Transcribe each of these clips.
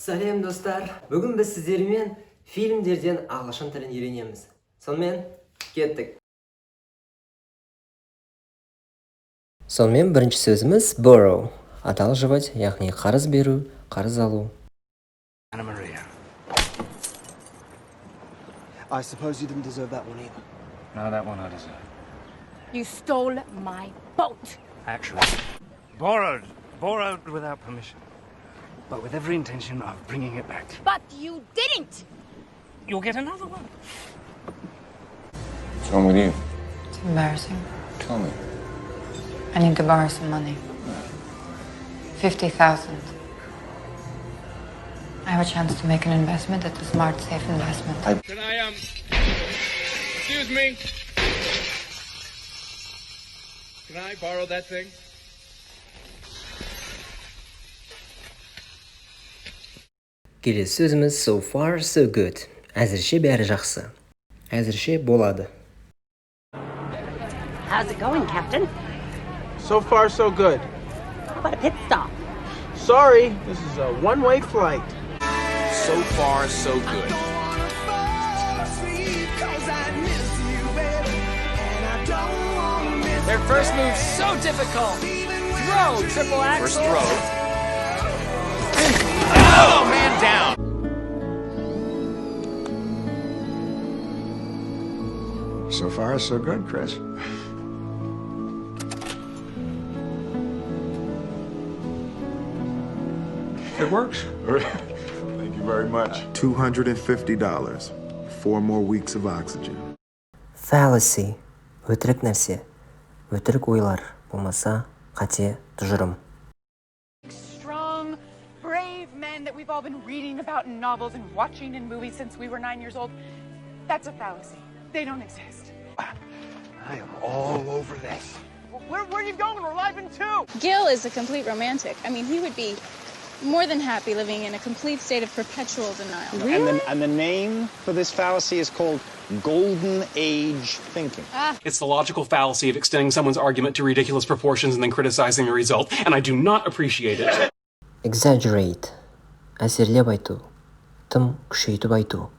Сәлем достар. Бүгін біз сіздермен фильмдерден ағылшын тілін үйренеміз. Сонымен кеттік. Сонымен бірінші сөзіміз borrow. Аталжывать, яғни қарыз беру, қарыз алу. Anna Maria. I suppose you didn't deserve that one either. No, that one I deserve. You stole my boat. Actually, borrowed without permission, but with every intention of bringing it back. But you didn't. You'll get another one. What's wrong with you? It's embarrassing. Tell me. I need to borrow some money. 50,000. I have a chance to make an investment. It's a smart, safe investment. Can I, excuse me? Can I borrow that thing? Келесі сөзіміз so far so good. Әзірше бәрі жақсы. Әзірше болады. How's it going, Captain? So far, so good. How about a pit stop? Sorry, this is a one-way flight. So far, so good. Their first move's so difficult. Throw, triple axel. First throw. Oh, man down. So far, so good, Chris. It works. Thank you very much. $250. 4 more weeks of oxygen. Fallacy. Өтірік нәрсе. Өтірік ойлар. Болмаса, қате, тұжырым. Strong, brave men that we've all been reading about in novels and watching in movies since we were 9 years old. That's a fallacy. They don't exist. I am all over this. Where are you going? We're live in 2. Gil is a complete romantic. I mean, he would be more than happy living in a complete state of perpetual denial. Really? And the name for this fallacy is called golden age thinking. It's the logical fallacy of extending someone's argument to ridiculous proportions and then criticizing the result, and I do not appreciate it. Exaggerate. Әсерлеп айту. Тым күшейтіп айту.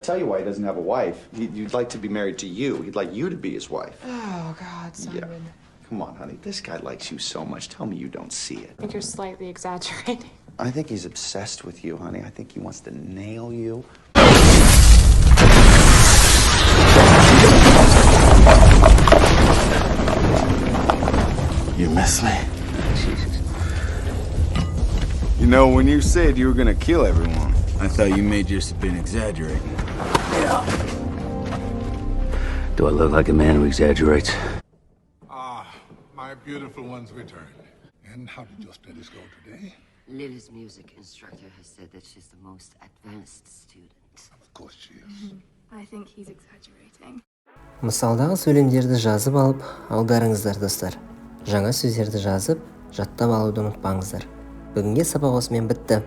Tell you why he doesn't have a wife. He'd like to be married to you. He'd like you to be his wife. Oh, God, Simon. Yeah. Come on, honey. This guy likes you so much. Tell me you don't see it. I think you're slightly exaggerating. I think he's obsessed with you, honey. I think he wants to nail you. You miss me? Jesus. You know, when you said you were gonna kill everyone, I thought you may just have been exaggerating. yeah. Do I look like a man who exaggerates? My beautiful one's returned. And how did your studies go today? Lily's music instructor has said that she's the most advanced student. Of course she is. I think he's exaggerating. Мысалдағы сөйлемдерді жазып алып, аударыңыздар достар. Жаңа сөздерді жазып, жаттап алуды ұмытпаңыздар. Бүгінге сабақ осымен бітті.